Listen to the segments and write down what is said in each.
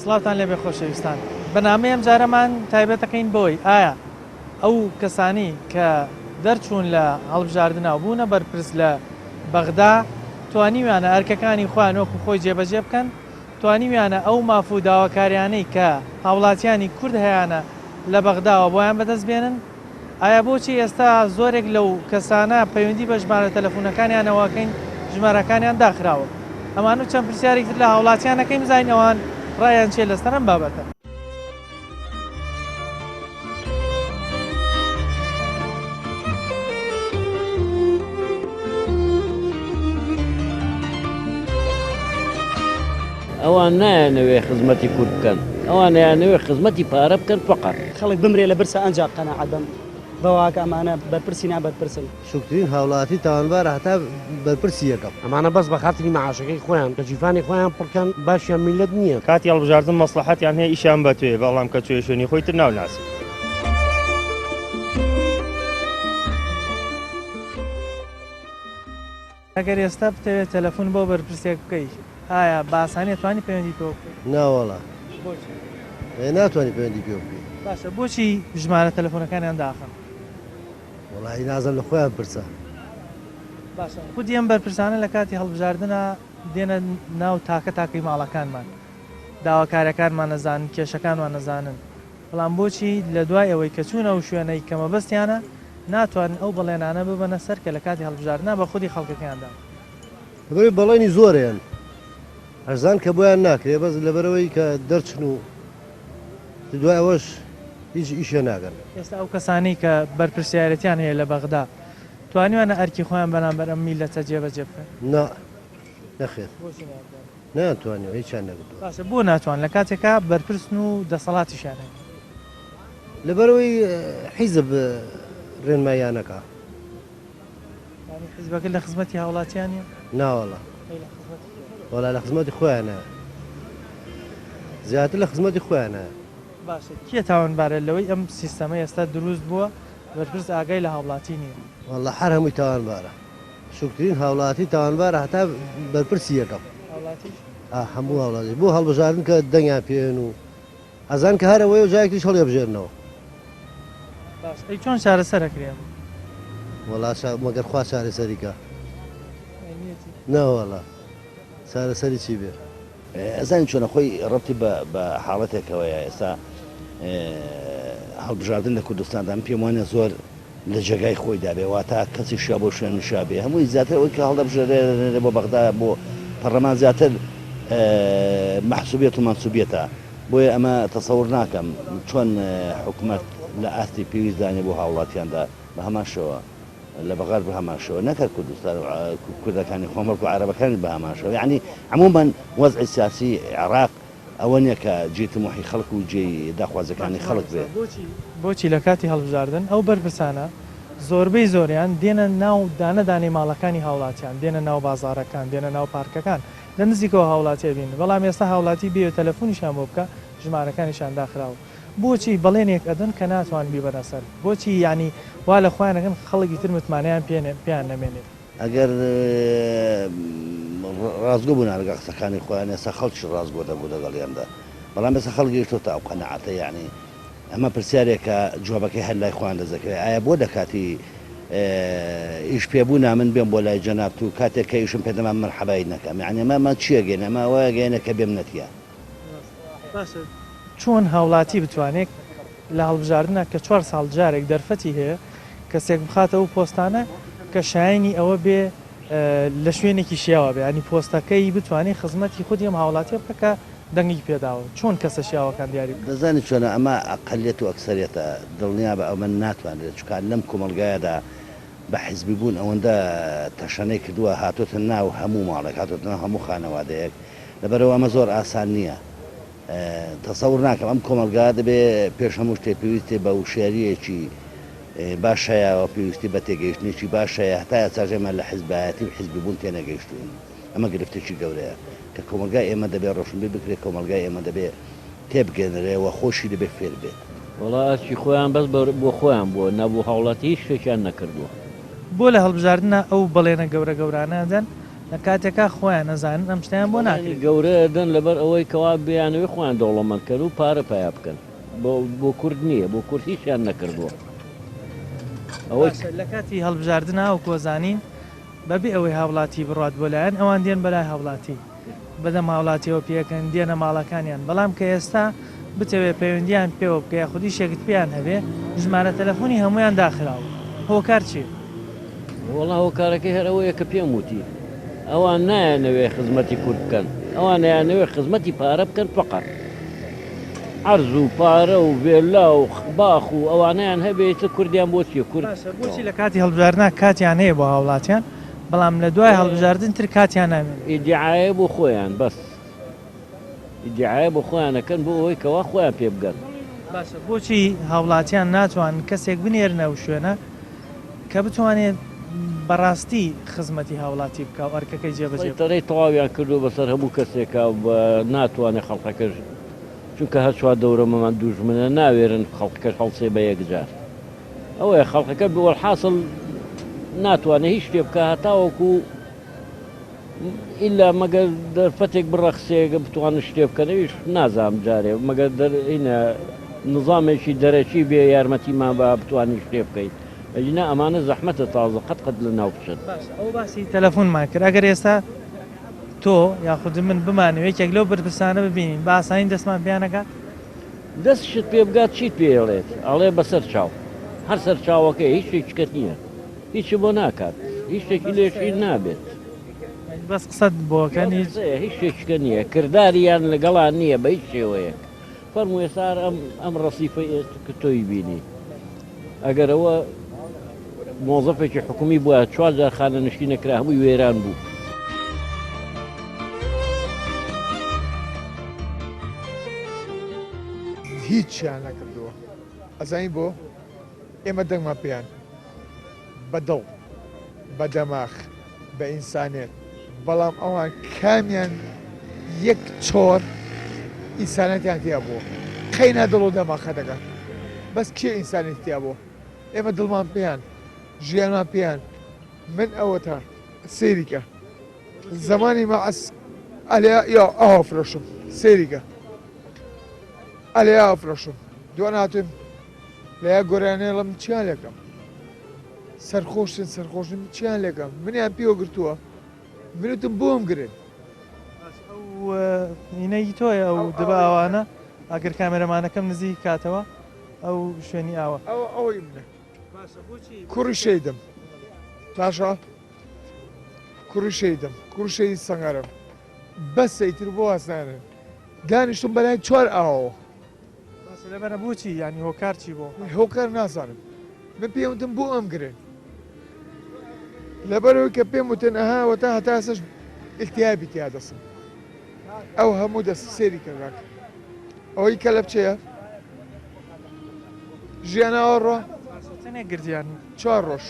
سڵاوتان لێبێ خۆشەویستان بەنامەی ئەم جارەمان تایبەتەکەین بۆی ئایا ئەو کەسانی کە دەرچوون لە هەڵبژاردنەوە بوونە بەرپرس لە بەغدا توانیویانە ئەرکەکانی خۆیان وەکو خۆی جێبەجێ بکەن، توانیویانە ئەو مافوو داواکاریانەی کە هاوڵاتیانی کورد هەیەە لە بەغداوە بۆیان بەدەست بێنن؟ ئایا بۆچی ئێستا زۆرێک لەو کەسانە پەیوەندی بە ژمارە تەلەفۆنەکانیانەوەکەین ژمارەکانیان داخراوە؟ ئەمان و چەند پرسیارێک تر لە هاوڵاتیانەکەی بزانین ئەوان ڕایان چێ لەسەر ئەم بابەتە. ئەوان نایانەوێ خزمەتی کورد بکەن، ئەوان یانەوێ خزمەتی پارە بکەن فقط. خەڵک بمرێ لە برسە ئەنجا قەناعەت بم بەواکە ئەمانە بەرپرسی نابەرپرسن. شکرین هاوڵاتی تاوانبار هەتا بەرپرسی یەکەم. ئەمانە بەس بە خاتری مەعاشەکەی خۆیان کە جیفانی خۆیان پڕکەن باشیان میلەت نییە. کاتی هەڵبژاردن مەسلحەتیان هەیە ئیشیان بە توێ، بەڵام کە توێ شوێنی خۆی تر ناوناسی. ئەگەر ئێستا بتەوێت تەلەفۆن بۆ بەرپرسێک بکەیت ئایا باسانێت توانی پەیوەندی تۆ بکەیت؟ ناوەڵا ناتوانانی پەیوەندی پێ بکەیت. باشە بۆچی ژمارە تەلەفۆنەکانیان داخن؟ وەڵاهی نازانم لە خۆیان پرسە. باشە خودی ئەم بەرپرسانە لە کاتی هەڵبژاردنە دێنە ناو تاکەی ماڵەکانمان، داواکاریەکانمان نەزانن، کێشەکانمان نەزانن، بەڵام بۆچی لە دوای ئەوەی کە چوونە و شوێنەی کەمەبەستیانە ناتوانن ئەو بەڵێنانە ببەنە سەر کە لە کاتی هەڵبژاردنە بە خودی خەڵکەکەیاندا بەبێ بەڵێنی زۆریان هەرزان کە بۆیان ناکرێ بەس لەبەرەوەی کە دەرچن و دوای ئەوەش هیچ ئیشە ناگەن. ئێستا ئەو کەسانی کە بەرپرسیارەتیان هەیە لە بەغدا توانیوانە ئەرکی خۆیان بەرامبەر ئەم میلەتە جێبەجێ بکەن؟ نەخێت ناتوانێت هیچیان نەگوتووە. باشە بۆ ناتوان لە کاتێکا بەرپرسن و دەسەڵاتیشان هەیە لەبەرەوەی حیزب ڕێنمایانەکە. حیزبەکە لە خزمەتی هاوڵاتیانە؟ ناوەڵا وەڵا لە خزمەتی خۆیانە زیاتر لە خزمەتی خۆیانە. باشە کێ تاوانبارە لەوەی ئەم سیستەمە ئێستا دروست بووە بەرپرس ئاگای لە هاوڵاتی نییە؟ وەڵا هەر هەمووی تاوانبارە. شکرین هاوڵاتی تاوانبارە هەتا بەرپرسی یەکەم هەموو هاوڵاتی بۆ هەڵبژاردن کە دەنگیان پێێن و ئەزان کە هەرەوەی و جایەکیش هەڵێبژێرنەوە. ئەی چۆن چارەسەرەکرێن؟ وەڵا مەگەر خوا چارەسەریکە ناوەڵا چارەسەری چی بێ؟ ئەزانی چۆنە خۆی ڕەتی بە حاڵەتێکەوەیە ئێستا هەڵبژاردن لە کوردستاندا پێم وانە زۆر لە جێگای خۆی دابێ واتە کەسی شا بۆ شوێن شابێ هەمووی زیاتر ئەوی کە هەڵدەبژێرێ بۆ بەغدا بۆ پەرلەمان زیاتر مەحسوبیەت و مەنسوبیەتە بۆیە ئەمە تەسەوڕ ناکەم چۆن حکوومەت لە ئاستی پێویستدانێ بۆ هاوڵاتیاندا بە هەماشەوە لە بەغار بە هەماشەوە نەکرد کوردستان کوردەکانی خۆمەڵک و عەرەبەکانی بە هەماشەوە یعنی عموماً وەزعی سیاسی عێراق ئەوە نییە کە جێتموحی خەڵک و جێی داخوازەکانی خەڵک بێ. بۆچی لە کاتی هەڵبژاردن ئەو بەرپرسانە زۆربەی زۆریان دێنە ناو دانەدانی ماڵەکانی هاوڵاتیان، دێنە ناو بازارەکان، دێنە ناو پارکەکان لە نزیکەوە هاوڵاتی بین، بەڵام ئێستا هاوڵاتی بێ تەلەفۆنیشان بۆ بکە ژمارەکانیشان داخراوە. بۆچی بەڵێنێک ئەدەن کە ناتوان بیبەنە سەر؟ بۆچی ینی وا لە خۆیانەکەن خەڵکی تر متمانیان پێیان نەمێنێت؟ ئەگەر ڕازگۆ بوون لەگە قسەکانی خۆیان ئێستا خەڵکی ڕازگۆ دەبوو لەگەڵیاندا، بەڵام ئێستا خەڵگەیشتۆتە ئەو قەنەعەتە یعنی ئەمە پرسیارێکە جوابەکەی هەر لای خۆیان دەزەکرێت ئایا بۆ دەکاتی ئیش پێبوونا من بێم بۆ لای جەناب و کاتێک کە ئیشم پێدەمان مەرحەبای نەکەم یعنی ئەمە چیە گەێنە ئەمە وایە گەێنە کە بێم نەتیە. چۆن هاوڵاتی بتوانێت لە هەڵبژاردنە کە 4 ساڵ جارێک دەرفەتی هەیە کەسێک بخاتەوە پۆستانە کە شایانی ئەوە بێ لە شوێنێکی شیاوە بێ ینی پۆستەکەی بتوانێت خزمەتی خودی ئەم هاوڵاتی بکە کە دەنگی پێداوە چۆن کەسە شیاوەکان دیاری دەزانی چۆنە ئەمە ئەقەلیەت و ئەکسەریەتە دڵنیا بە ئەومە ناتوانێت چکار لەم کۆمەلگایەدا بە حیزبی بوون ئەوەندە تەشەنەی کردووە هاتۆتە ناو هەموو ماڵێک هاتۆتە ناو هەموو خانەوادەیەک لەبەرەوە ئەمە زۆر ئاسان نییە. تەسەور ناکەم ئەم کۆمەلگا دەبێ پێش هەموو شتێ پێویستێ بە وشێریەکی باشەیە و پێویستی بە تێگەیشتنێکی باشەیە هەتا چاژێمە لە حیزبایەتی و حیزبی بوون تێنەگەیشتوین ئەمە گرفتێکی گەورەیە کە کۆمەلگای ئێمە دەبێت ڕۆشنبی بکرێت کۆمەلگای ئێمە دەبێت تێبگەنرێەوە خۆشی دەبێت فێر بێت وڵاتی خۆیان بەس بۆ خۆیان بووە نەبوو هەوڵەتی هیچ شتێکیان نەکردووە بۆ لە هەڵبژاردنە ئەو بەڵێنە گەورە گەورانەدەن لە کاتێکا خۆیان نەزانن ئەم شتیان بۆ ناکرێت گەورە دەن لەبەر ئەوەی کەوا بیانەوەی خۆیان دەوڵەمەندکەن و پارە پیا بکەن بۆ کورد نییە بۆ کورد هیچیان نەکردووە ئەوەی لە کاتی هەڵبژاردنە و کۆزانین بەبێ ئەوەی هاوڵاتی بڕات بۆ لایەن ئەوان دێن بەلای هاوڵاتی بەدەم هاوڵاتیەوە پێکەن دێنە ماڵەکانیان بەڵام کە ئێستا بتەوێت پەیوەندیان پێوە بکە یا خودی شێکت پێیان هەبێ ژمارە تەلەفۆنی هەمویان داخراوە هۆکار چی؟ وەڵا هۆکارەکەی هەرەوەیە کە پێم وتی ئەوان نایانەوێ خزمەتی کورد بکەن ئەوان نایانەوێ خزمەتی پارە بکەن فقط عەرز و پارە و وێلا و باخ و ئەوانیان هەبێتە کوردیان بۆچیە کورد بۆچی لە کاتی هەڵبژاردنە کاتیان هەیە بۆ هاوڵاتیان بەڵام لە دوای هەڵبژاردن تر کاتیان نامێت ئیدعایە بۆ خۆیان بەس ئیدعایە بۆ خۆیانەکەن بۆ ئەوەی کەوا خۆیان پێ بگەن باشە بۆچی هاوڵاتیان ناتوان کەسێک بنێرنە و شوێنە کە بتوانێت بەڕاستی خزمەتی هاوڵاتی بکە و ئەرکەکەی جێبەجێ تەڕی تەواویان کردو بەسەر هەموو کەسێکە ناتوانێت خەڵقەکەش چونکە هەرچوا دەورەمەمان دوژمنە ناوێرن خەڵقەکەش هەڵسێ بە یەکجار ئەوەیە خەڵقەکە بوەڵحاصل ناتوانێت هیچ شتێ بکە هەتاوەکو ئیلا مەگەر دەرفەتێک بڕەخسێگە بتوانن شتێ بکەنەویش نازام جارێ مەگەر دەرینە نظامێکی دەرەکی بێ یارمەتیمان بە بتوانین شتێ بکەیت ئەجنا ئەمانە زەحمەتە تازە قەت لە ناو بچن ئەو باسی تەلەفۆنمان کرد ئەگەر ئێستا تۆ یاخود من بمانەوە یەکێک لەو بەرپرسانە ببینین با ئاسانی دەستمان پیانەکات دەستشت پێ بگات چیت پێڵێت ئەڵێ بەسەر چاو هەر سەر چاوەکەی هیچ شتێکت نییە هیچی بۆ ناکات هیچ شتێکی لێشی نابێت بەس قسەت بۆکەن هیچ شتێککە نییە کردداریان لەگەڵان نییە بە هیچ شێوەیەک فەرمو ێسار ئەم ڕەسیفە کە تۆی بینی ئەگەر ئەوە مۆزەفێکی حکومی بووە 4 جار خانە نشتی نەکرا هەمووی وێران بوو هیچیان نەکردووە ئەزانی بۆ ئێمە دەنگمان پێیان بە دڵ بە دەماخ بە ئینسانێت بەڵام ئەوان کامیان یەک چۆر ئینسانەتیان تیا بوو قەینا دڵ و دەماخە دەکەن بەس کێ ئینسانێت تیا بوو ئێمە دڵمان پێیان ژیانمان پێیان من ئەوە تا سێریکە زمانی مەعەس ئەلیا یا ئافرۆشم سێریکە ئەلیا ئافرۆشم دوان هاتویم لە یا گۆرانێڵم چیان لەکەم سەرخۆشن چیان لەکەم منیان پێوە گرتووە منوتم بۆم گرن هینەی تۆیە ئەو دەبە ئەوانە ئەگەر کامێرەمانەکەم نزیک کاتەوە ئەو شوێنی ئاوە ئەوەی منە کوڕی شەیدم پاشا کوڕی شەیدم کوڕ شەیدی سەنگەرم بەس سەیتر بۆ هەستانن دانیشتم بەلای 4 ئاوەوە لەبەرە بۆچی ینی هۆکار چی بۆ هۆکار نازانم من پێوتم بۆ ئەم گرن لەبەرەوەی کە پێم وتن ئەهاوە تا هەتاسەش ئیلتیابی تیا دەسم ئەو هەموو دەست سێری کەڕاک ئەوەی کە لە بچەیە ژیانەوەڕۆ گردیان 4 ڕۆژ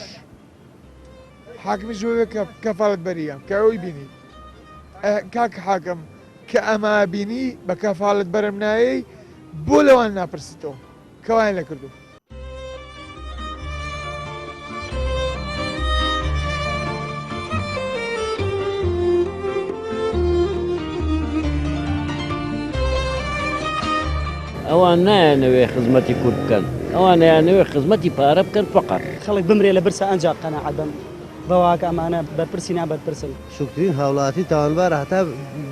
حاکمی ژوێ کەفاڵت بەریە کە ئەوی بینی کاک حاکم کە ئەما بینی بە کەفاڵت بەرەم نایەی بۆ لەوان ناپرسیتەوە کەوایان لە کردو ئەوان نایانەوێ خزمەتی کورد بکەن ئەوان نایانەوێ خزمەتی پارە بکەن فقط خەڵک بمرێ لە برسە ئەنجا قەنەعەت بن بەواکە ئەمانە بەرپرسی نابەرپرسن شکرین هاوڵاتی تاوانبارە هەتا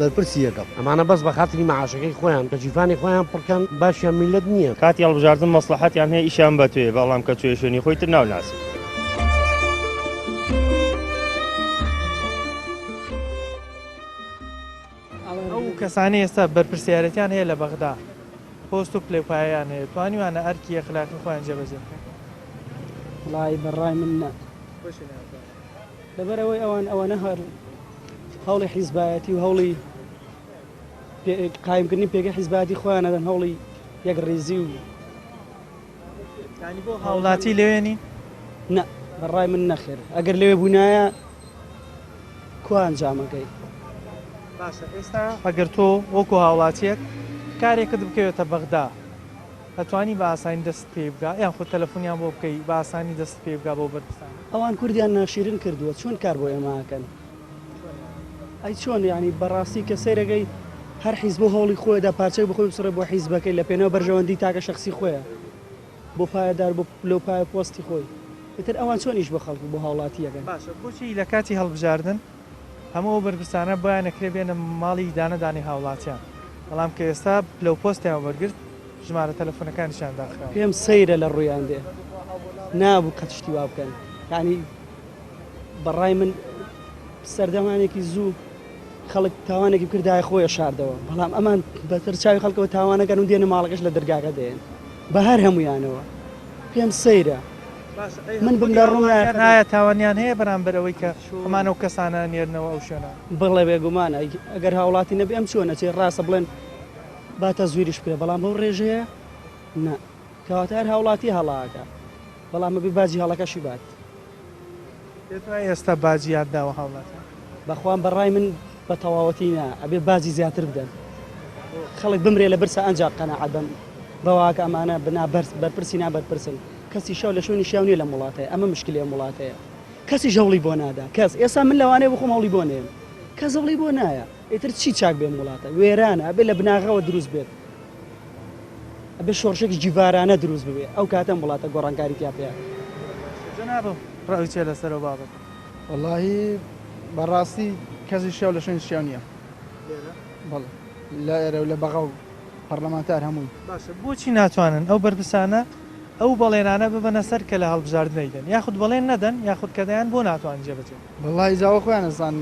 بەرپرسی یەکەم ئەمانە بەس بە خاتری مەعاشەکەی خۆیان کە جیفانی خۆیان پڕکەن باشیان میلەت نییە کاتی هەڵبژاردن مەسلحەتیان هەیە ئیشیان بە توێ بەڵام کە توێ شوێنی خۆی تر ناوناسی ئەو کەسانی ئێستا بەرپرسیارەتیان هەیە لە بەغدا پۆست و پلێپایان هەیە توانیوانە ئەرکی ئەخلاقی خۆیان جێبەجێ وڵای بەڕای من نە لەبەرەوەی ئەوانە هەر هەوڵی حیزبایەتی و هەوڵی قایمکردنی پێگە حیزبایەتی خۆیان نەدەن هەوڵی یەک ڕێزی و بۆ هاوڵاتی لەوێنی نە بەڕای من نەخێر ئەگەر لەوێ بوونایە کوان جامەکەی باشە ئێستا ئەگەر تۆ وەکو هاوڵاتیەک کارێکت بکەوێتە بەغدا ئەتوانی بە ئاسانی دەست پێ بگا یان خۆ تەلەفۆنیان بۆ بکەی بە ئاسانی دەست پێ بگا بۆ بەرپرسان ئەوان کوردیان ناشیرن کردووە چۆن کار بۆ ئێماکەن ئەی چۆن ینی بەڕاستی کە سەیرەگەی هەر حیز بۆ هەوڵی خۆیدا پارچەی بخۆی بسڕێ بۆ حیزبەکەی لە پێنەوە بەرژەوەندی تاکە شخصی خۆیە بۆ پایەدار بۆ لەو پایە پۆستی خۆی ئیتر ئەوان چۆنیش بە خەڵک بۆ هاوڵاتیەکەن باشە بۆچی لە کاتی هەڵبژاردن هەموو بەرپرسانە بۆیان نەکرێ بێنە ماڵی دانەدانی هاوڵاتیان بەڵام کە ئێستا لەو پۆستیان وەرگرت ژمارە تەلەفۆنەکانیشان داخرا پێم سەیرە لە ڕوویان دێ نابوو قەتشتی وا بکەن یعنی بەڕای من سەردەمانێکی زوو خەڵک تاوانێکی کردای خۆیە شاردەوە بەڵام ئەمان بەتر چاوی خەڵکەوە تاوانەکەن و دێنە ماڵەکەش لە دەرگاکە دێن بە هەر هەمویانەوە پێم سەیرە من بم لە ڕوونایە ئایا تاوانیان هەیە بەرامبەرەوەی کە ئەمانە و کەسانە نێرنەوە ئەو شوێنە بڵێ بێگومانە ئەگەر هاوڵاتی نەبێ ئەم چۆنە چێ ڕاستە بڵێن باتە زویریش بکرێ بەڵام بەو ڕێژەیە نا کەواتە هەر هاوڵاتی هەڵاکە بەڵام بێ باجی هەڵەکەشی بات دەتوانێت ئێستا باجی یادداوە هاوڵاتە بەخوام بەڕای من بە تەواوەتی نا ئەبێ باجی زیاتر بدەن خەڵک بمرێ لە برسە ئەنج قەنەعەت بم بەواکە ئەمانە بنا بەرپرسی نابەرپرسن کەسی شەو لە شوێنی شیاو نیە لە وڵاتەیە ئەمە مشکلی وڵاتەیە کەسی ژەوڵی بۆ نادا کەس ئێستا من لەوانەیە بخۆم هەوڵی بۆ نێم کەس هەوڵی بۆ نایە ئیتر چی چاک بێم وڵاتە وێرانە ئەبێ لە بناغەوە دروست بێت ئەبێ شۆڕشێکی جیڤارانە دروست ببێ ئەو کاتەم وڵاتە گۆڕانکاری تیا پێیە جەناب ڕاوی چێ لەسەرەوە بابەت واللهی بەڕاستی کەسی شێو لە شوێنی شیاو نییە بەڵێ لە ئێرە و لە بەغا و پەرلەمانتار هەمووی باشە بۆچی ناتوانن ئەو بەرپرسانە ئەو بەڵێنانە ببەنە سەر کە لە هەڵبژاردن نەیدەن یاخود بەڵێن نەدەن یاخود کە دەیان بۆ ناتوانن جێبەجێ واللهی زاوە خۆیان نەزان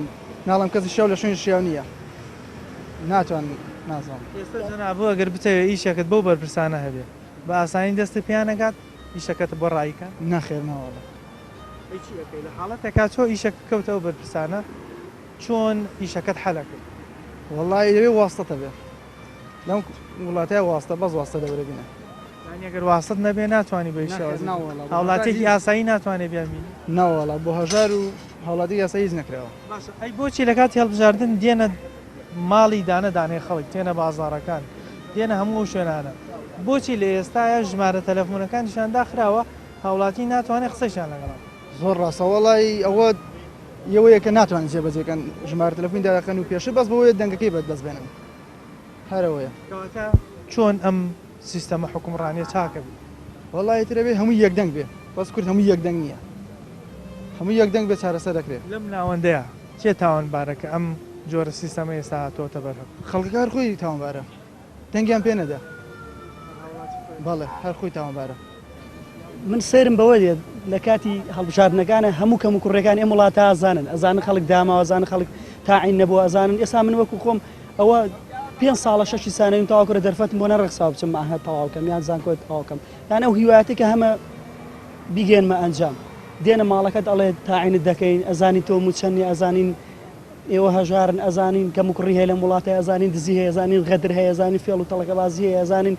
ناڵم کەسی شێو لە شوێنی شیاو نییە ناتوان نازانم ئێستا جەناب ئەگەر بتەوێت ئیشەکەت بەو بەرپرسانە هەبێ بە ئاسانی دەستی پیان نەگات ئیشەکەت بۆ ڕایکە نەخێر ناوەڵە لە حاڵەتێکا چۆ ئیشەکە کەوتەوە بەرپرسانە چۆن ئیشەکەت حەلەکەی واللهی دەبێ واستەتە بێ لەم وڵاتەیە واستە بەس واستە دەورە بینە ئەگەر واست نەبێ ناتوانانی بە هاوڵاتێکی یاسایی ناتوانێت بیانبینی ناوەڵە بۆ هەژار و هاوڵاتی یاسایی هیچ نەکرێەوە ئەی بۆچی لە کاتی هەڵبژاردن دێنە ماڵی دانەدانێ خەڵک تێنە بازاڕەکان دێنە هەموو شوێنانە بۆچی لە ئێستاە ژمارە تەلەفۆنەکانیشان داخراوە هاوڵاتی ناتوانێت قسەیشان لەگەڵام زۆر ڕاستە وەڵی ئەوە یەوەیە کە ناتوانێت جێبەجێکەن ژمارە تەلەفۆنی داەکەن و پێشە بەس بۆیە دەنگەکەی بەدەست بێنن هەرەوەیە چۆن ئەم سیستەمە حکومڕانیە چاکە بێت وەڵی ترەبێ هەموو یەکدەنگ بێ بەس کورد هەموو یەکدەنگ نییە هەموو یەکدەنگ بێ چارەسەر دەکرێت لەم ناوەندەیە کێ تاوانبارەکە ئەم جۆرە سیستەمە ئێستا هاتۆتە بەرهەم خەڵکە هەر خۆی تاوانبارە دەنگیان پێ نەدا بەڵێ هەر خۆی تاوانبارە من سێرم بەوە دێت لە کاتی هەڵبژاردنەکانە هەموو کەم و کوڕەکان ئێمە وڵاتە ئازانن ئەزانن خەڵک داماوە ئەزانن خەڵک تاعین نەبووە ئەزانن ئێستا من وەکو خۆم ئەوە 5 ساڵە 6 سانەویم تاواکوورە دەرفەتم بۆ نەڕێکسا بچم ئاهە تەواوکەم یان زانکۆت تەواوکەم یان ئەو هیوایەتێکە هەمە بیگەێنمە ئەنجام دێنە ماڵەکەت ئەڵێ تاعینت دەکەین ئەزانی تۆ موچەنی ئەزانین ئێوە هەژارن ئەزانین کەم و کوڕی هەیە لە وڵاتە ئەزانین دزی هەیە ئەزانین غەدر هەیە ئەزانین فێڵ و تەڵەکەبازی هەیە ئەزانین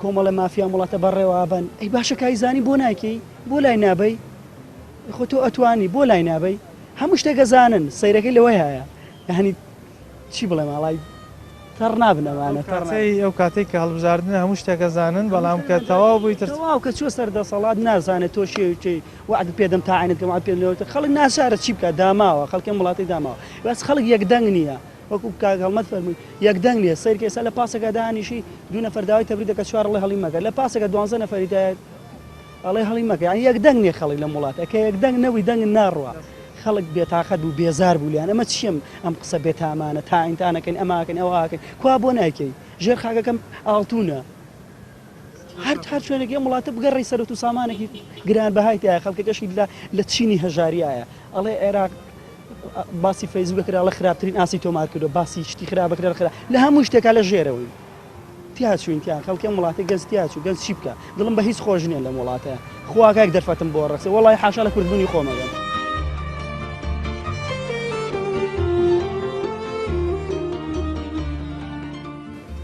کۆمەڵە مافیا وڵاتە بەڕێوابن ئەی باشە کایزانی بۆ ناکەی بۆ لای نابەی خۆ تۆ ئەتوانی بۆ لای نابەی هەموو شتێکە زانن سەیرەکەی لەوەی هەیە یعنی چی بڵێ ماڵای تەڕ نابنەوانە ئەو کاتێک کە هەڵبژاردن هەموو شتێکە زانن بەڵام کە تەواو بووی تەواو کە چوە سەردەسەڵات نازانێت تۆ شێوچی وعد پێدەم تاعینت کەم پێ خەڵک ناشارە چی بکە داماوە خەڵکم وڵاتی داماوە بەس خەڵک یەکدەنگ نییە وەکو کاگەڵمەت فەرمووی یەکدەنگ نیە سەیرکە ئێستا لە پاسەکە دانیشی دوو نەفەر داوای تەبریز دەکە 4 ئەڵێ هەڵی مەکە لە پاسەکە 12 نەفەری دایەت ئەڵێ هەڵی مەکە یعنی یەکدەنگ نییە خەڵک لە وڵاتە کە یەکدەنگ نەوی دەنگ ناڕوە خەڵک بێتاقەت بوو بێزار بوو لیان ئەمە چیم ئەم قسە بێتامانە تاعینتانەکەین ئەماکەن ئەوواکەن کوا بۆ نایکەی ژێر خاگەکەم ئاڵتونە هەر شوێنێکی ئەم وڵاتە بگەڕی سەرەت و سامانێکی گران بەهایتایە خەڵکەکەشی لە چینی هەژاریایە ئەڵێ عێراق باسی فەیسبووک کرا لە خراپترین ئاسی تۆمار کردو باسی شتی خراپەکرا خرا لە هەموو شتێکا لە ژێرەوەی تیاچوینتیان خەڵکی ئەم وڵاتی گەنج تیاچوو گەنج چی بکە دڵم بە هیچ خۆش نییە لەم وڵاتەیە خواکەک دەرفەتم بۆ ڕەخسێ وەڵی حاشا لە کوردبوونی خۆمەگەن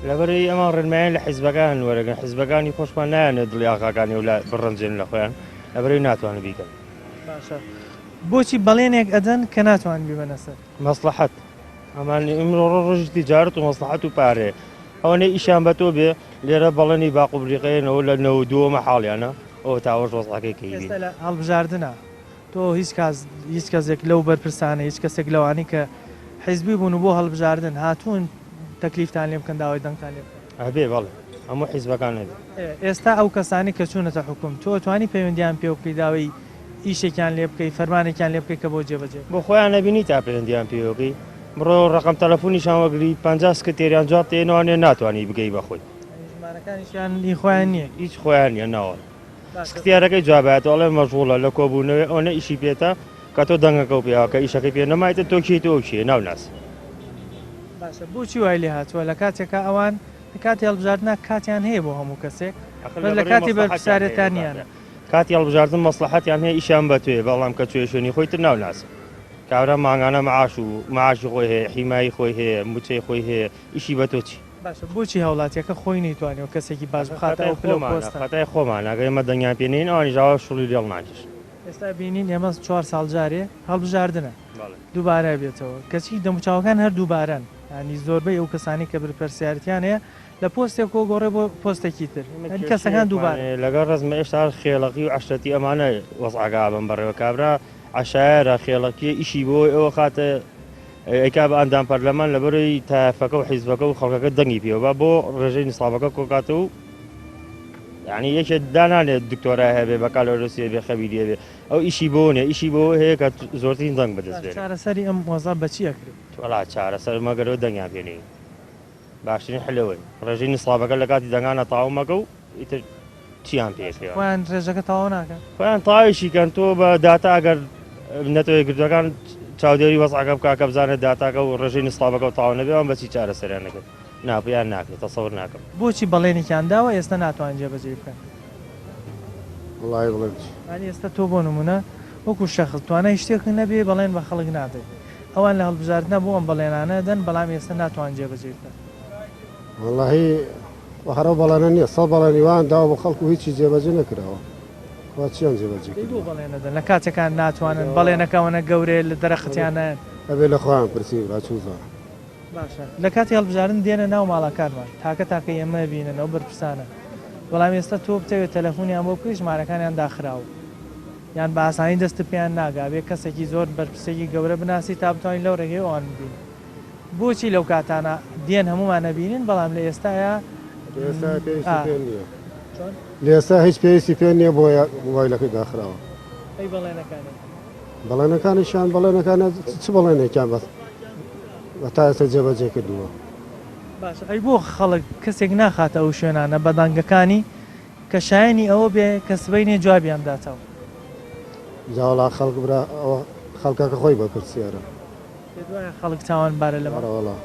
لەبەری ئەمە ڕێنمایان لە حیزبەکان وەرەگەن حیزبەکانی خۆشمان نایانێت دڵی ئاغاکانی و لە بڕەنجێن لە خۆیان لەبەری ناتوانن بیکەن باشە بۆچی بەڵێنێک ئەدەن کە ناتوان بیبەنە سەر مەسلحەت ئەمان ئمرۆ ڕۆژی تیجارەت و مەسلحەت و پارێ ئەوەنەی ئیشان بە تۆ بێ لێرە بەڵێنی باقوبریقەیەنەوە لە 92 حاڵیانە ئەوە تاوەش وەزعەکەی کەیبی ئێستا لە هەڵبژاردنە تۆ هیچ کەسێک لەو بەرپرسانە هیچ کەسێک لەوانی کە حیزبی بوون و بۆ هەڵبژاردن هاتوون تەکلیفتان لێ بکەن داوای دەنگتان لێ بکەن ئەبێ بەڵێ هەموو حیزبەکان نەبێ ئێستا ئەو کەسانی کە چوونەتە حکوم تۆ توانی پەیوەندیان پێ بکەی داوای ئیشێکیان لێ بکەی فەرمانێکیان لێ بکەی کە بۆ جێبەجێ بۆ خۆیان نەبینی تا پەیوەندیان پێوەکەی بڕۆ ڕقم تەلەفۆنیشان وەگری 50 سکرتێریان جواب تێنوانێ ناتوانانی بگەی بەخۆی ژمارەکانیشیان خۆیان نییە هیچ خۆیان نیە ناوە سکتیارەکەی جوابێتەوەڵێ مەژغوڵە لە کۆبوونەوەی ئەوە ئیشی پێێتە کە تۆ دەنگەکە و پێیاکە ئیشەکەی پێ نەمایتە تۆکییت ئەو چیە ناوناس باشە بۆچی وای لێ هاتووە لە کاتێکە ئەوان کاتی هەڵبژاردنە کاتیان هەیە بۆ هەموو کەسێک لە کاتی بەرپرسارەتانیانە کاتی هەڵبژاردن مەسلحەتیان هەیە ئیشان بە توێ بەڵام کە توێ شوێنی خۆی تر ناوناس کابرا ماگانە معاش و معاشی خۆی هەیە حیمایی خۆی هەیە موچەی خۆی هەیە ئیشی بە تۆ چی باشە بۆچی هەوڵاتیەکە خۆی نەیتوانێت کەسێکی باش بخاتە ئەو خەتای خۆمان ناگە ئێمە دەنگیان پێێنین ئەوانی ژاوە شوڵی لێڵ ناکەش ئێستا بینین ئێمە 4 ساڵ جارێ هەڵبژاردنە دووبارە بێتەوە کەچی دەموچاوەکان هەر دووبارەن ینی زۆربەی ئەو کەسانی کە بەرپرسیارەتیان هەیە لە پۆستێک و گۆڕێ بۆ پۆستێکی تر کەسەکان دووبارە لەگەڵ ڕزمە ئێشتا خێڵقی و عشرەتی ئەمانە وەزعگا بم بەڕێوە کابرا عشایرە خێڵقیە ئیشی بۆی ئەوە خاتە ئەیکا بە ئەندام پەرلەمان لە بەرەوەی تافەکە و حیزبەکە و خەڵکەکە دەنگی پێوە بۆ ڕێژەی نسڵابەکە کۆکاتە و یعنی یەکێک دانانێت دکتۆرا هەبێ بەکالۆرۆسیە بێ خەبیریە بێ ئەو ئیشی بۆ نیە ئیشی بۆ هەیە کە زۆرترین دەنگ بەدەست بێت چارەسەری ئەم وەزا بەچیە کرد وڵا چارەسەر مەگەرەوە دەنگیان پێنی باشترین حلەوەی ڕێژەی نسڵابەکە لە کاتی دەنگانە تاو مەگە و ئیتر چیان پێکرێ خۆیان ڕێژەکە تاوا ناکەن خۆیان تاویشی کەن تۆ بە داتا ئەگەر نەتەوەی گردەکان چاودێری وەزعەکە بکە کە بزانێت داتاکە و ڕێژەی نسڵابەکە و تاوا نەبێ ئەوان بەچی چارەسەریان نەکرد ناپیان ناکرێت تەسەوڕ ناکەم بۆچی بەڵێنێکیان داوە ئێستا ناتوانن جێبەجێ بکەن وڵای بڵێ ئێستا تۆ بۆ نمونە وەکو شەخص توانای شتێک نەبێ بەڵێن بە خەڵک نادەیت ئەوان لە هەڵبژاردنە بۆ ئەم بەڵێنانە دەن بەڵام ئێستا ناتوان جێبەجێ بکەن وڵی هەرە بەڵێنە نییە سە بەڵێنیوان داوە بە خەڵکو هیچی جێبەجێ نەکراوە چیان جێبەجێ بەڵێنەدەن لە کاتێکان ناتوانن بەڵێنەکەونە گەورێ لە دەرەختیانیان ئەبێ لە خۆیان پرسی راچوزە باشە لە کاتی هەڵبژاردن دێنە ناو ماڵەکانمان تاکە ئێمە بینن ئەو بەرپرسانە بەڵام ئێستا تۆ بتەوێت تەلەفۆنیان بۆ بکەی ژمارەکانیان داخراوە یان بە ئاسانی دەست پێیان ناگابێت کەسێکی زۆر بەرپرسێکی گەورە بناسی تا بتوانین لەو ڕێگەی ئەوان ببین بۆچی لەو کاتانە دێن هەمومان نەبینین بەڵام لە ئێستاە لە ئێستا هیچ پێویستی پێ نییە بۆ مۆبایلەکەی داخراوە بەڵێنەکانیشان بەڵێنەکانە چ بەڵێنێکیان بەس تا ئێستا جێبەجێ کردووە باش ئەی بۆ خەڵک کەسێک ناخاتە ئەو شوێنانە بەدانگەکانی کە شایانی ئەوە بێ کە سبەینێ جوابیان داتەوە جاوەڵا خەڵک برا ئەوە خەڵکەکە خۆی بە پرسیارە خەڵک تاوانبارە لەمەوەڵا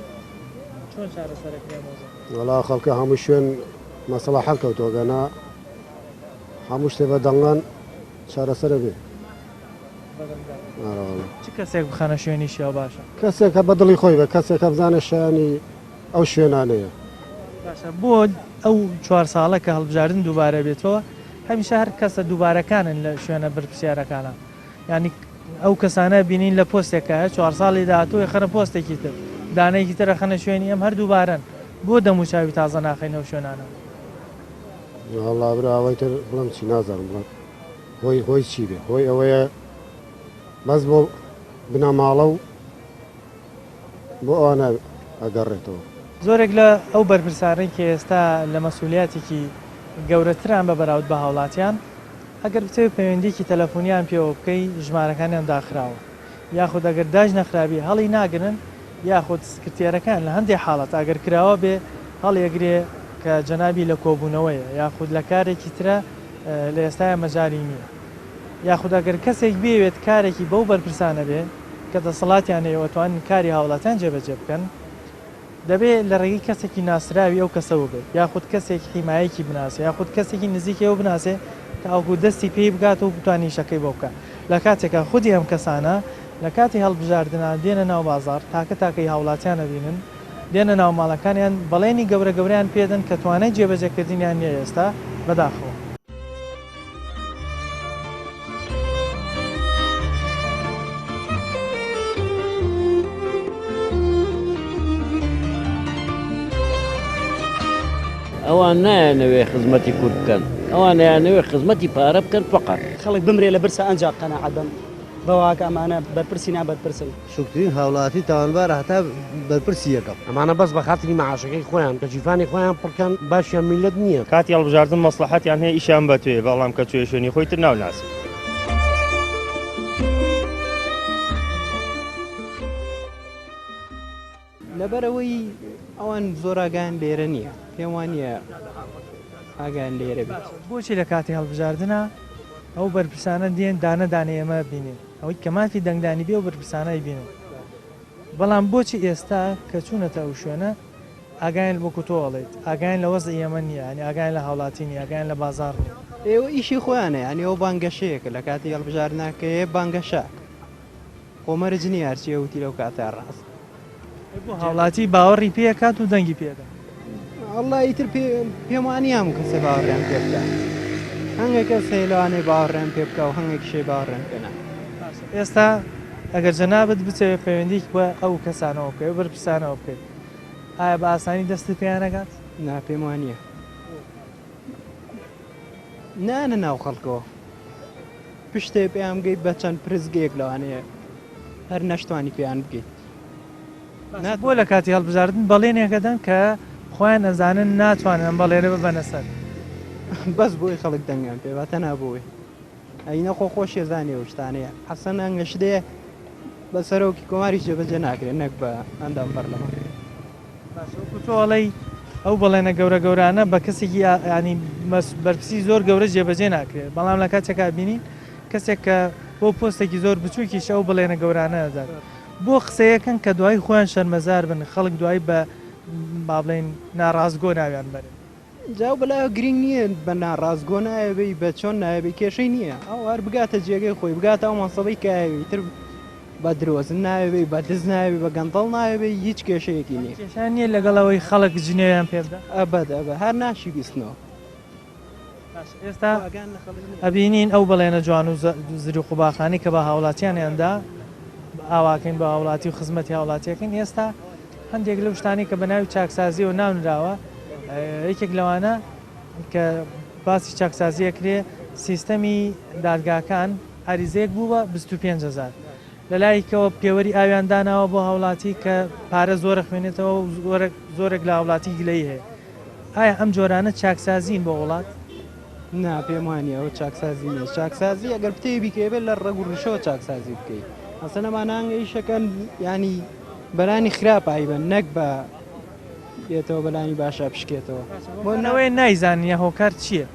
وەڵا خەڵکە هەموو شوێن مەسەڵە حەڵکەوتۆگەنا هەموو شتێ بە دەنگان چارەسەرە بێ چ کەسێک بخەنە شوێنی شێوە باشە کەسێکە بە دڵی خۆی بە کەسێکە بزانە شایانی ئەو شوێنانەیە باشە بۆ ئەو 4 ساڵە کە هەڵبژاردن دووبارە بێتەوە هەمیشە هەر کەسە دووبارەکانن لە شوێنە بەرپرسیارەکانە ینی ئەو کەسانە بینین لە پۆستێکە 4 ساڵی داهاتووی خەنە پۆستێکی تر دانەیەکی ترە خەنە شوێنی ئەم هەر دووبارن بۆ دەموچاوی تازە ناخینەوە شوێنانە وەڵا براوەی تر بڵم چی نازانم بڵم هۆی چی بێ هۆی ئەوەیە بەس بۆ بنەماڵە و بۆ ئەوانە ئەگەڕێتەوە زۆرێک لە ئەو بەرپرسانەی کە ئێستا لە مەسئولیاتێکی گەورەتران بە بەراورد بە هاوڵاتیان ئەگەر بتەوێت پەیوەندیکی تەلەفۆنیان پێوە بکەی ژمارەکانیان داخراوە یاخود ئەگەر داژ نەخرابی هەڵی ناگرن یاخود سکرتێرەکان لە هەندێک حاڵەت ئەگەر کراوە بێ هەڵیەگرێ کە جەنابی لە کۆبوونەوەیە یاخود لە کارێکی ترە لە ئێستای مەجای نییە یاخود ئەگەر کەسێک بێوێت کارێکی بەو بەرپرسانە بێ کە دەسەڵاتیان هەیەوەتوان کاری هاوڵاتیان جێبەجێ بکەن دەبێت لە ڕێگەی کەسێکی ناسراوی ئەو کەسەوە بێت یاخود کەسێک حیمایەکی بناسێ یاخود کەسێکی نزیکەوە بناسێ تاوەکو دەستی پێی بگات و بتوانانی شەکەی بۆ بکە لە کاتێکە خودی ئەم کەسانە لە کاتی هەڵبژاردنە دێنە ناو بازار تاکەی هاوڵاتیانە بینن دێنە ناو ماڵەکانیان بەڵێنی گەورە گەوریان پێدەن کە توانای جێبەجێکردنیان نیە ئێستا بەداخەوە ئەوان نایانەوێ خزمەتی کورد بکەن ئەوان یانەوێ خزمەتی پارە بکەن فقط خەڵک بمرێ لە برسە ئەنج قەنەعەت بن بەواکە ئەمانە بەرپرسی نابەرپرسن شکرین هاوڵاتی تاوانبارە هەتا بەرپرسی یەکەم ئەمانە بەس بە خاتری مەعاشەکەی خۆیان کە جیفانی خۆیان پڕکەن باشیان میلەت نییە کاتی هەڵبژاردن مەسلحەتیان هەیە ئیشیان بەتوێ بەڵام کە توێ شوێنی خۆی تر ناوناسی لەبەرەوەی ئەوان زۆر ئاگیان لێرە نییە پێم وانە ئاگیان لێرە بێت بۆچی لە کاتی هەڵبژاردنە ئەو بەرپرسانە دێن دانەدانێ ئێمە بینێن ئەوەی کەمافی دەنگدانی بێ و بەرپرسانەی بینن بەڵام بۆچی ئێستا کە چوونەتە ئەو شوێنە ئاگایان وەکو تۆ ئەڵێیت ئاگایان لە وەزە ئێمە نییە ینی ئاگایان لە هاوڵاتی نیە ئاگایان لە بازار نیە ئێوە ئیشی خۆیانە ینی ئەو بانگەشەیەکە لە کاتی هەڵبژاردنەکەی بانگەشاک خۆمەرج نیە هەرچی وتی لەو کاتە ڕاست بۆ هاوڵاتی باوەڕی پێکات و دەنگی پێدا ئەڵڵا ئیتر پێم وانیام کەسێ باوەڕیان پێ بکە هەنگێک کەس هەیە لەوانەیە باوەڕیان پێ بکە و هەنگێک شێ باوەڕیان پێ ناکە ئێستا ئەگەر جەنابەت بچێت پەیوەندیک بە ئەو کەسانەوە بکەیت و بەرپرسانەوە بکەیت ئایا بە ئاسانی دەستی پێیانەکات نا پێم وانییە نانە ناو خەڵکەوە پشتێ پێیان بگەیت بە چەند پرزگەیەک لەوانەیە هەر نەشتوانی پێیان بگەیت بۆ لە کاتی هەڵبژاردن بەڵێنێکەدەن کە خۆیان ئەزانن ناتوانن ئەم بەڵێنە ببەنە سەر بەس بۆی خەڵک دەنگیان پێواتە نابووی ئەینە خۆ خۆشیە زانێ و شتانەیە حەسەن ئەنگەشتێ بە سەرۆکی کۆماری جێبەجێ ناکرێت نەک بە ئەندام پەرلەمان تۆڵی ئەو بەڵێنە گەورە گەورانە بە کەسێکی ینی بەرپرسی زۆر گەورە جێبەجێ ناکرێت بەڵام لە کاتێکا بینین کەسێک کە بۆ پۆستێکی زۆر بچووکیش ئەو بڵێنە گەورانە دەدات بۆ قسەیەکەن کە دوای خۆیان شەرمەزار بن خەڵک دوای بە با بڵێن ناڕازگۆ ناویان بەرێت جاو بەلایە گرنگ نییە بە ناڕازگۆ نایەبی بە چۆن نایەبی کێشەی نییە ئەو هەر بگاتە جێگەی خۆی بگاتە ئەو مەسەڵی کایوی تر بە درۆزن ناوێ بە دز ناوێ بە گەندەڵ ناوێ هیچ کێشەیەکی نییە کێشان نییە لەگەڵەوەی خەڵک جنێیان پێبدا ئەبەدە هەر ناشی بیستنەوە ئێستا ئەبینین ئەو بڵێنە جوان و زری و قوباخانی کە بە هاوڵاتیانیاندا ئاواکەین بە هاوڵاتی و خزمەتی هاوڵاتیەکەن ئێستا هەندێک لەو شتانی کە بە ناوی چاکسازی و ناونراوە یەکێک لەوانە کە باسی چاکسازیەکرێ سیستەمی دادگاکان ئاریزەیەک بوو بە 25,000 لە لایەکەوە پێوەری ئاویان داناوە بۆ هاوڵاتی کە پارە زۆرە خوێنێتەوە و زۆرێک لە هاوڵاتی گلەی هەیە ئایا ئەم جۆرانە چاکسازین بۆ وڵات؟ نا پێم وانە ئەو چاکسازی نیە چاکسازی ئەگەر پتەی بیکەوێت لە ڕێگ و ڕشەوە چاکسازی بکەیت ئەسەن ئەمانانگە ئیشەکەن ینی بەلانی خراپایبن نەک بە بێتەوە بەلانی باشە بشکێتەوە بۆ نەوەی نایزانانی هۆکار چییە؟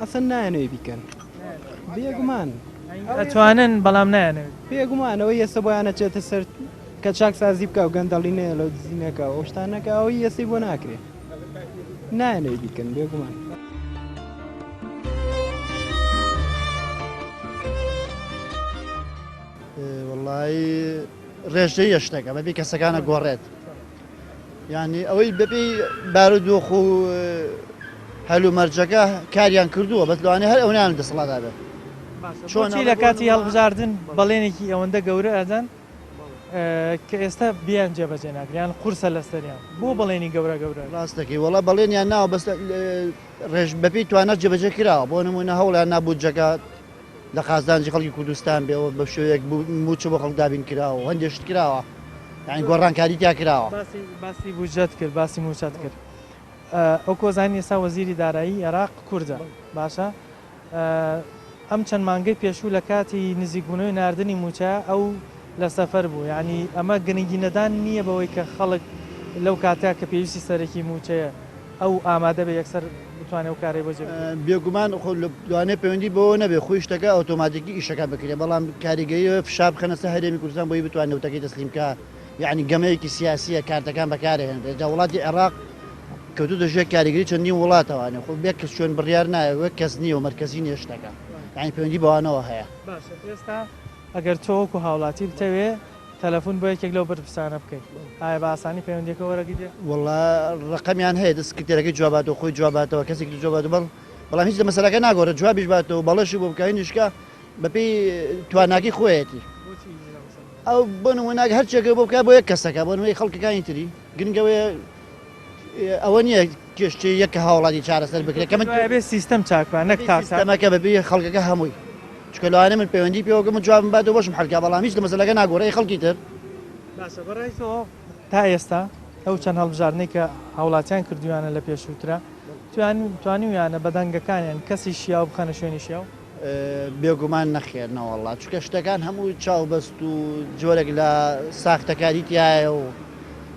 ئەسەن نایەنەوەی بیکەن بێگومان ئەتوانن بەڵام نایەنەوێت پێگومانەوەی ئێستا بۆیانە چێتە سەر کە چاکسازی بکە و گەندەڵینەیە لەو دزینەکە ئەو شتانەکە ئەوەی ئێستی بۆ ناکرێت نایەنەوەی بیکەن بێگومان وڵی ڕێژەی یەشتەکە بەبێ کەسەکانە گۆڕێت یعنی ئەوەی بەبێ بارودۆخ و هەلو مەرجەکە کاریان کردووە بەس لەوانێ هەر ئەویان دەسەڵاتا بێت چۆنی لە کاتی هەڵبژاردن بەڵێنێکی ئەوەندە گەورە ئەدەن کە ئێستا بیان جێبەجێ ناکریان قورسە لەستەریان بۆ بەڵێنی گەورە گەورە ڕاستەکەی وڵا بەڵێنیان ناوە بەس ڕێژ بەپی توانەت جێبەجێ کراوە بۆ نمونە هەوڵیان نابوو جەکات لە قازانجی خەڵکی کوردستان بێەوە بە شوەیەک موچە بۆ خەڵک دابین کراوە هەندێشت کراوە یعنی گۆڕانکاری تیا کراوە باسی بوجەت کرد باسی موچەت کرد ئەو کۆزانی ئێستا وەزیری دارایی عێراق کوردە باشە ئەم چەند مانگەی پێشوو لە کاتی نزیکبوونەوەی ناردنی موچە ئەو لە سەفەر بوو ینی ئەمە گرنگی نەدان نییە بەوەی کە خەڵک لەو کاتە کە پێویستی سەرەکی موچەیە ئەو ئامادە بە یەکسەر بتوانێت و کارێ بۆ بێگومان دوانێ پەیوەندی بۆ نەبێ خۆی شتەکە ئۆتۆماتیکی ئیشەکە بکرێت بەڵام کاریگەری فشار بخەنە سەر هەرێمی کوردستان بۆی بتوانێت وتەکەی تەسلیمکە یعنی گەمەیەکی سیاسیە کارتەکان بەکارهێن جا وڵاتی عێراق کەوتو دەژێت کاریگەری چەندین وڵاتەوانێ خۆ بێک کەس شوێن بڕیار نایە وەک کەس نییە و مەرکەزی نیە شتەکە یعنی پەیوەندی بەوانەوە هەیە ئێستا ئەگەر تۆوەکو هاوڵاتی بتەوێ تەلەفۆن بۆ یەکێک لەو بەرپرسانە بکەیت ئایا بە ئاسانی پەیوەندیەکە وەرەگیرێت وڵا ڕقەمیان هەیە دەست کتێرەکەی جواباتەوە خۆی جواباتەوە کەسێکی جوابات بەڵام هیچ لە مەسەلەکە ناگۆڕێت جوابیش باتەوە بەڵەشی بۆ بکەینیشکە بەپێی تواناکی خۆیەتی ئەو بۆ نمونەک هەرچێکە بۆ بکە بۆ یەک کەسەکە بۆ نمەی خەڵکەکانی تری گرنگەوەی ئەوە نییە کێشتی یەکە هاوڵاتی چارەسەر بکرێت کە من بێ سیستەم چاکبان نەک تاسا سیستەمەکە بەبێ خەڵکەکە هەمووی چکە لەوانە من پەیوەندی پێوەگەم و جوابم بات و بۆشم حەلکا بەڵام هیچ لە مەسەلەکە ناگۆڕی خەڵکی تر باشە بەڕێزەوە تا ئێستا ئەو چەند هەڵبژارنەی کە هاوڵاتیان کردویانە لە پێشووترە توانیویانە بەدەنگەکانیان کەسی شیا و بخەنە شوێنی شیا و بێگومان نەخێرنەوەڵات چکە شتەکان هەموو چاوبەست و جۆرێک لە ساختەکاری تایە و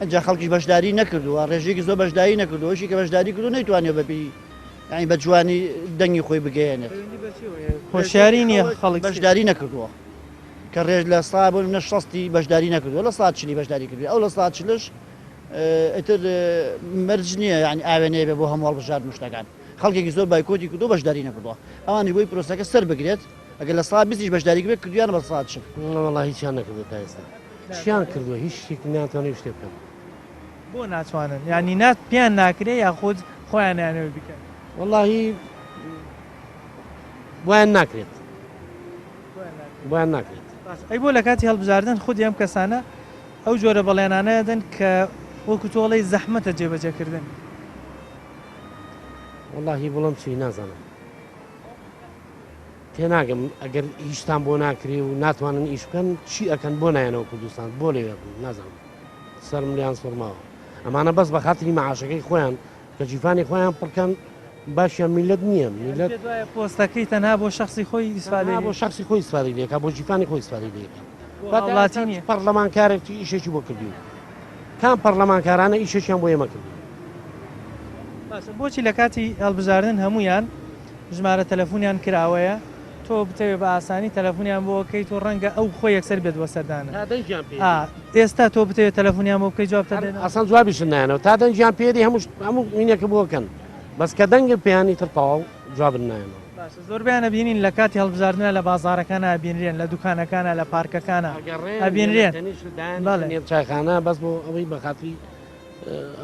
ئەجا خەڵکی بەشداری نەکردووە ڕێژێکی زۆر بەشداری نەکردوەشی کە بەشداری کردو نەیتوانێت بەپی یانی بە جوانی دەنگی خۆی بگەێنێت هۆشیاری نییە خەڵک بەشداری نەکردووە کە ڕێژ لە سا بوون نە شەستی بەشداری نەکردووە لە ساعت چلی بەشداری کردو ئەو لە ساعت چلش ئیتر مەرج نییە یعنی ئاوێنەیە بێ بۆ هەموو هەڵبژاردن شتەکان خەڵکێکی زۆر بایکۆتی کردو بەشداری نەکردووە ئەوانی بۆی پرۆسەکە سەر بگرێت ئەگەر لە ساعت 20 بەشداری کرد کردویان بە ساعت چل وەڵا هیچیان نەکردو تا ئێستا چیان کردووە هیچ شتێک ناتوانێت شتێ بکەن بۆ ناتوانن ینی نات پیان ناکرێ یاخود خۆیان یانەوە بکەن وەڵاهی بۆیان ناکرێت بۆیان ناکرێت ئەی بۆ لە کاتی هەڵبژاردن خودی ئەم کەسانە ئەو جۆرە بەڵێنانەدەن کە وەکو تۆڵی زەحمەتە جێبەجێکردن وەڵاهی بڵم چی نازانم تێناگەم ئەگەر هیچتان بۆ ناکری و ناتوانن ئیش بکەن چی ئەەکەن بۆ نایەنەوە کوردستان بۆ لێوێ نازانم سەرم لیان سوڕماوە ئەمانە بەس بە خاتری مەعاشەکەی خۆیان کە جیفانی خۆیان پڕکەن باشیان میلەت نییە میلەت پۆستەکەی تەنها بۆ شخصی خۆی ئیسفادە بۆ شخصی خۆی ئیسفادەی لێکا بۆ جیفانی خۆی ئیسفادەی لێکە وڵاتی نییە پەرلەمانکارێکی ئیشێکی بۆ کردی کام پەرلەمانکارانە ئیشەشیان بۆ ئێمە کردی بۆچی لە کاتی هەڵبژاردن هەمویان ژمارە تەلەفۆنیان کراوەیە تۆ بتەوێ بە ئاسانی تەلەفۆنیان بۆ بکەیت و ڕەنگە ئەو خۆی یەکسەر بێت وە سەردانە ئێستا تۆ بتەوێت تەلەفۆنیان بۆ بکەی جواب دەدەن ئەسان جوابیشن نایەنەوە تا دەنجیان پێدی هەموو مینێکە بۆکەن بەس کە دەنگە پێیانی تر تەواو جوابن نایەنەوە زۆربیانە بینین لە کاتی هەڵبژاردنە لە بازارەکانە ئەبینرێن لە دوکانەکانە لە پارکەکانە ئەبینرێن بەڵێ چایخانە بەس بۆ ئەوەی بەخاتری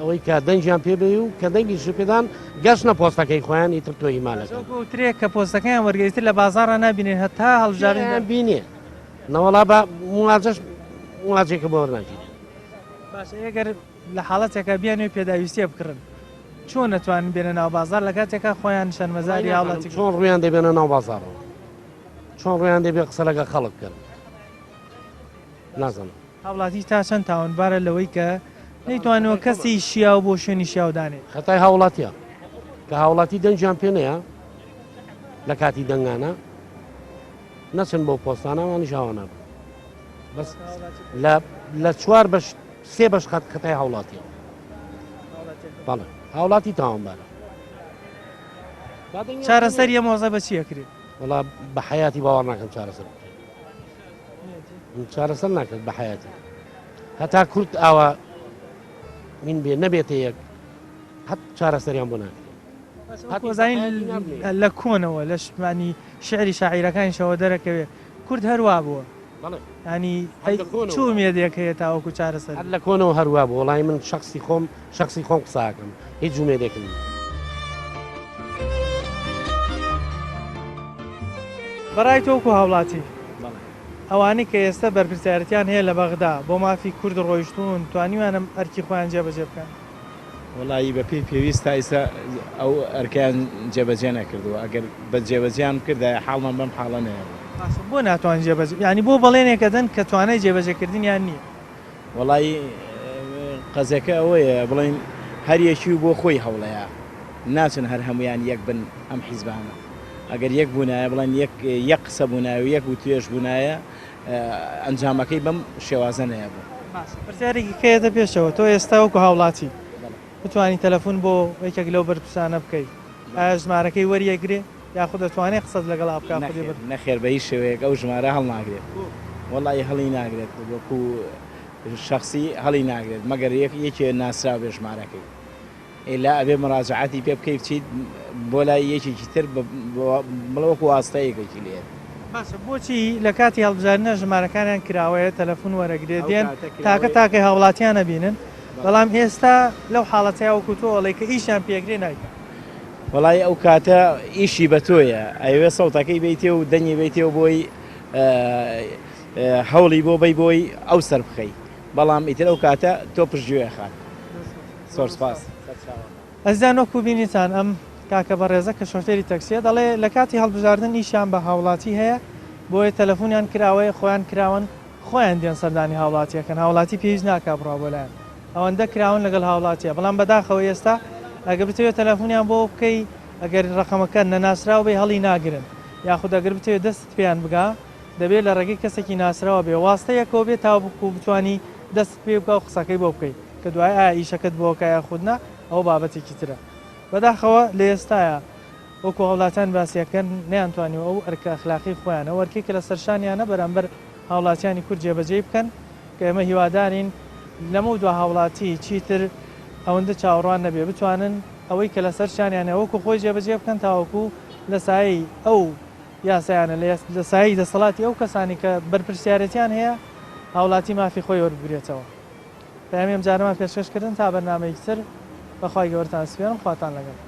ئەوەی کە دەنجیان پێبێ و کە دەنگی پێدان گەشتە پۆستەکەی خۆیان ئیتر تۆی مالەکە ترێک کە پۆستەکەیان وەرگیتر لە بازارە نبینێن هەتا هەڵبژاردن بینێ نەوەڵا بە مواجێکە بۆ وەرناگیرێن باش ئەگەر لە حاڵەتێکە بیانوێ پێداویستیە بکڕن چۆن نەتوانن بێنە ناو بازار لە کاتێکە خۆیان شەرمەزاری هاوڵاتی چۆن ڕویان دەبێنە ناو بازارەوە چۆن ڕویان دەبێ قسە لەگە خەڵک کرد نازانم هاوڵاتی تا چەند تاوانبارە لەوەی کە نەیتوانەوە کەسی شیا و بۆ شوێنی شیاودانێ خەتای هاوڵاتیە کە هاوڵاتی دەنجیان پێ نەیە لە کاتی دەنگانە نەچن بۆ پۆستانەوانی ژاوانە بەس لە چوار بەش سێ بەش خەتای هاوڵاتیە بەڵێ هاوڵاتی تاوانبارە چارەسەر یە مۆزە بە چیەکرێت وڵا بە حیاتی باوەڕ ناکەم چارەسەر چارەسەر ناکرێت بە حیاتی هەتا کورت ئاوە من بێ نەبێتە یەک هەت چارەسەریان بۆ ناکرێت وەزانین لە کۆنەوە لە شمانی شعری شاعیرەکانی شەوە دەرەکەوێ کورد هەروە بووە ینی چوو مێدێک هەیە تاوەکو چارەسەر لە کۆنەوە هەروە بوو وڵای من شخصی خۆم قساکەم هیچ جومێدێکم بەڕای تۆکو هاوڵاتی ئەوانەی کە ئێستا بەرپرسیارەتیان هەیە لە بەغدا بۆ مافی کورد ڕۆیشتون توانیوانم ئەرکی خۆیان جێبەجێ بکەن وڵایی بە پێی پێویست تا ئێستا ئەو ئەرکیان جێبەجێ نەکردووە ئەگەر بە جێبەجیان کردە حاڵمان بەم حاڵە نەیە بۆ ناتوان جێبەجێ ینی بۆ بەڵێنێکە دەن کە توانای جێبەجێکردنیان نییە وڵایی قەزەکە ئەوەیە بڵین هەر یەکی بۆ خۆی هەوڵەیە ناچن هەر هەمویان یەک بن ئەم حیزبانە ئەگەر یەک بوونایە بڵێن یەک قسە بوونایە و یەک و توێش بوونایە ئەنجامەکەی بەم شێوازە نەیە بوو پرسیارێکی کەیەتە پێشەوە تۆ ئێستا وەکو هاوڵاتی بتوانانی تەلەفۆن بۆ یەکێک لەو بەرپرسانە بکەیت ئایا ژمارەکەی وەریەگرێ یاخود دەتوانێت قسەت لەگەڵ بکات نەخێر بە هیچ شێوەیەک ئەو ژمارە هەڵ ناگرێت وەڵی هەڵی ناگرێت وەکو شخصی هەڵی ناگرێت مەگەر یەکێ ناسرا بێ ژمارەکەی ئێلا ئەبێ مراجعاتی پێ بکەی بچیت بۆ لای یەکێکی تر بڵەوەکو واستەیەکێکی لێت بۆچی لە کاتی هەڵبژاردنە ژمارەکانیان کراوەیە تەلەفۆن وەرەگرێت دێن تاکە هاوڵاتیان نەبینن بەڵام ئێستا لەو حاڵەتەیە وەکو تۆ ئەڵێ کە ئیشیان پێگرێ نایکە وڵای ئەو کاتە ئیشی بە تۆیە ئەوێ سەوتەکەی بیتێ و دەنگی بیتێ بۆی هەوڵی بۆ بۆی ئەو سەر بخەی بەڵام ئیتر ئەو کاتە تۆ پشتگوێ خات سۆرسپاس ئەزیان وەکو بینیتان ئەم کاکە بەڕێزە کە شۆفێری تەکسیە دەڵێ لە کاتی هەڵبژاردن ئیشیان بە هاوڵاتی هەیە بۆیە تەلەفۆنیان کراوەیە خۆیان کراون خۆیان دێن سەردانی هاوڵاتیەکەن هاوڵاتی پێویست ناکا بڕا بۆ لایەن ئەوەندە کراون لەگەڵ هاوڵاتیە بەڵام بەداخەوە ئێستا ئەگە بتەوێت تەلەفۆنیان بۆ بکەی ئەگەر ڕقەمەکە نەناسراوە بێ هەڵی ناگرن یاخود ئەگەر بتەوێت دەست پێیان بگا دەبێت لە ڕێگەی کەسێکی ناسراوە بێ واستەیەکەوە بێت تا بکو بتوانی دەست پێ بکە و قسەکەی بۆ بکەیت کە دوای ئایا ئیشەکەت بۆکە یاخودنا ئەو بابەتێکی ترە بەداخەوە لە ئێستاە وەکو هاوڵاتیان باسیەکەن نەیانتوانی ئەو ئەرکە ئەخلاقی خۆیانە وەرکێکە لە سەرشانیانە بەرامبەر هاوڵاتیانی کورد جێبەجێ بکەن کە ئێمە هیوادارین لەمە دووە هاوڵاتی چیتر ئەوەندە چاوەڕوان نەبێ بتوانن ئەوەی کە لە سەرشانیانە وەکو خۆی جێبەجێ بکەن تاوەکو لە سایی ئەو یاسایانە لە سایی دەسەڵاتی ئەو کەسانی کە بەرپرسیارەتیان هەیە هاوڵاتی مافی خۆی وەربگرێتەوە پەیامی ئەم جارەمان پێشکەشکردن تا بەرنامەیەکی تر بەخوای گەورەتان سپێنم خواتان لەگەڵ